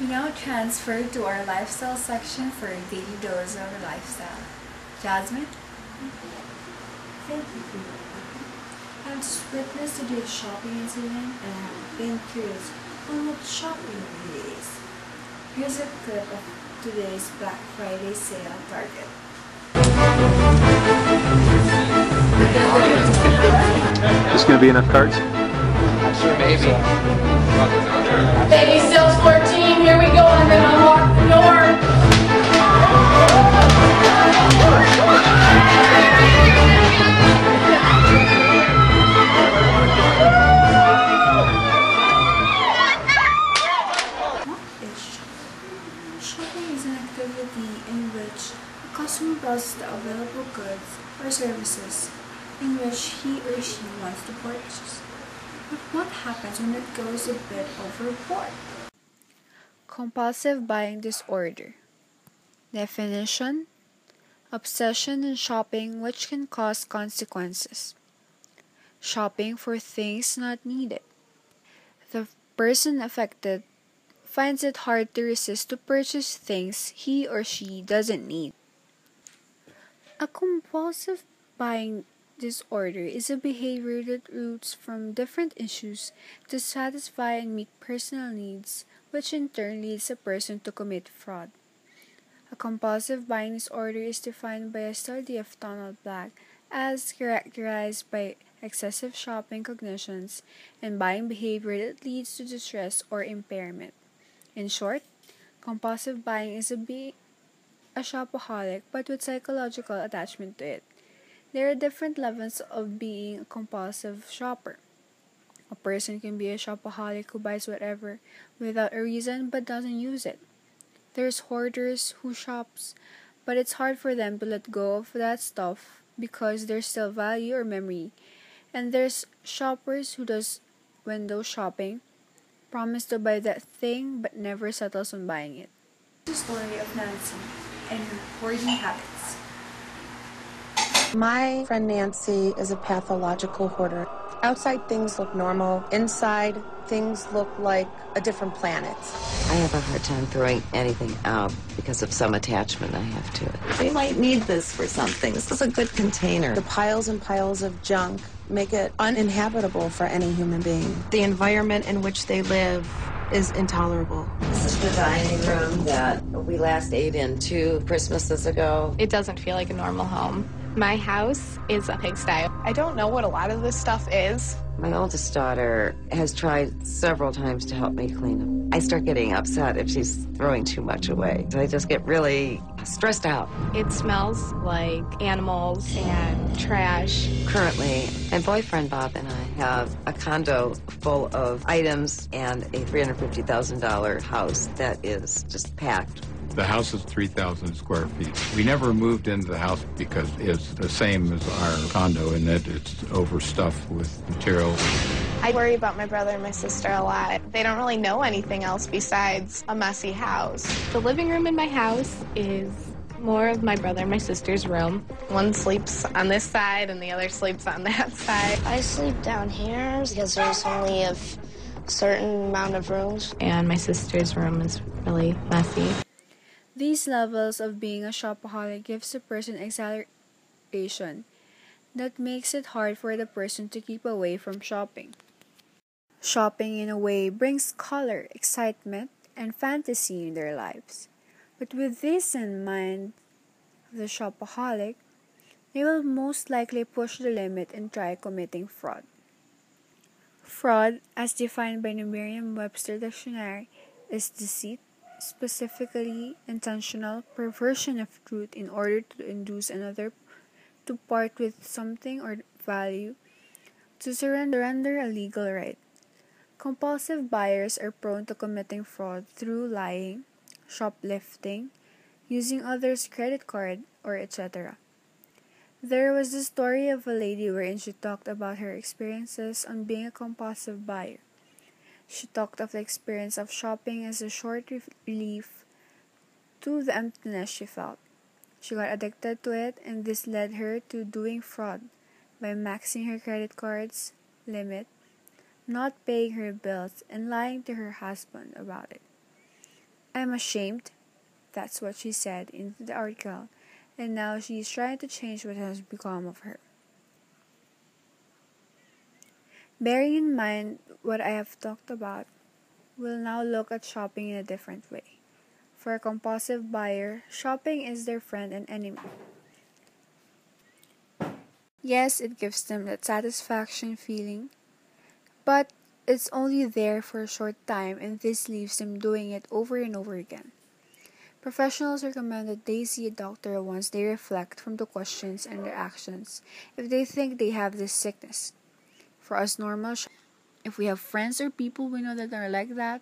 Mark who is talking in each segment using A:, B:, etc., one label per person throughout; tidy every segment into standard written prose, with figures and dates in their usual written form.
A: We now transfer to our lifestyle section for a daily dose of lifestyle. Jasmine?
B: Thank you for your time. I've just witnessed today's shopping incident and have been curious on what shopping really is. Here's a clip of today's Black Friday sale at Target.
C: Is gonna be enough cards?
D: Maybe.
E: Baby sales 14, here we go, and then unlock the door.
B: What is shopping? Shopping is an activity in which a customer browses the available goods or services in which he or she wants to purchase. But what happens when it goes a bit overboard?
A: Compulsive buying disorder. Definition: obsession in shopping which can cause consequences. Shopping for things not needed. The person affected finds it hard to resist to purchase things he or she doesn't need. A compulsive buying disorder is a behavior that roots from different issues to satisfy and meet personal needs, which in turn leads a person to commit fraud. A compulsive buying disorder is defined by a study of Donald Black as characterized by excessive shopping cognitions and buying behavior that leads to distress or impairment. In short, compulsive buying is a shopaholic but with psychological attachment to it. There are different levels of being a compulsive shopper. A person can be a shopaholic who buys whatever without a reason but doesn't use it. There's hoarders who shops, but it's hard for them to let go of that stuff because there's still value or memory. And there's shoppers who does window shopping, promise to buy that thing but never settles on buying it.
B: The story of Nancy and her hoarding habits.
F: My friend Nancy is a pathological hoarder. Outside things look normal. Inside things look like a different planet.
G: I have a hard time throwing anything out because of some attachment I have to it. They might need this for something. This is a good container.
F: The piles and piles of junk make it uninhabitable for any human being.
G: The environment in which they live is intolerable. This is the dining room that we last ate in 2 Christmases ago.
H: It doesn't feel like a normal home. My house is a pigsty. I don't know what a lot of this stuff is.
G: My oldest daughter has tried several times to help me clean them. I start getting upset if she's throwing too much away. I just get really stressed out.
H: It smells like animals and trash.
G: Currently, my boyfriend Bob and I have a condo full of items and a $350,000 house that is just packed.
I: The house is 3,000 square feet. We never moved into the house because it's the same as our condo in that it's overstuffed with material.
H: I worry about my brother and my sister a lot. They don't really know anything else besides a messy house. The living room in my house is more of my brother and my sister's room. One sleeps on this side and the other sleeps on that side.
J: I sleep down here because there's only a certain amount of rooms.
H: And my sister's room is really messy.
A: These levels of being a shopaholic gives a person exhilaration that makes it hard for the person to keep away from shopping. Shopping in a way brings color, excitement, and fantasy in their lives. But with this in mind, the shopaholic, they will most likely push the limit and try committing fraud. Fraud, as defined by the Merriam-Webster dictionary, is deceit, specifically intentional perversion of truth in order to induce another to part with something or value, to surrender a legal right. Compulsive buyers are prone to committing fraud through lying, shoplifting, using others' credit card, or etc. There was the story of a lady wherein she talked about her experiences on being a compulsive buyer. She talked of the experience of shopping as a short relief to the emptiness she felt. She got addicted to it, and this led her to doing fraud by maxing her credit card's limit, not paying her bills, and lying to her husband about it. I'm ashamed. That's what she said in the article, and now she's trying to change what has become of her. Bearing in mind what I have talked about, we'll now look at shopping in a different way. For a compulsive buyer, shopping is their friend and enemy. Yes, it gives them that satisfaction feeling, but it's only there for a short time, and this leaves them doing it over and over again. Professionals recommend that they see a doctor once they reflect from the questions and their actions if they think they have this sickness. For us normal, if we have friends or people we know that are like that,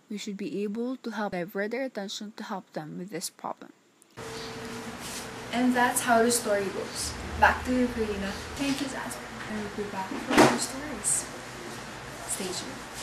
A: we should be able to help divert their attention to help them with this problem.
B: And that's how the story goes. Back to you, Karina. Thank you, Jasmine. And we'll be back for more stories. Stay tuned.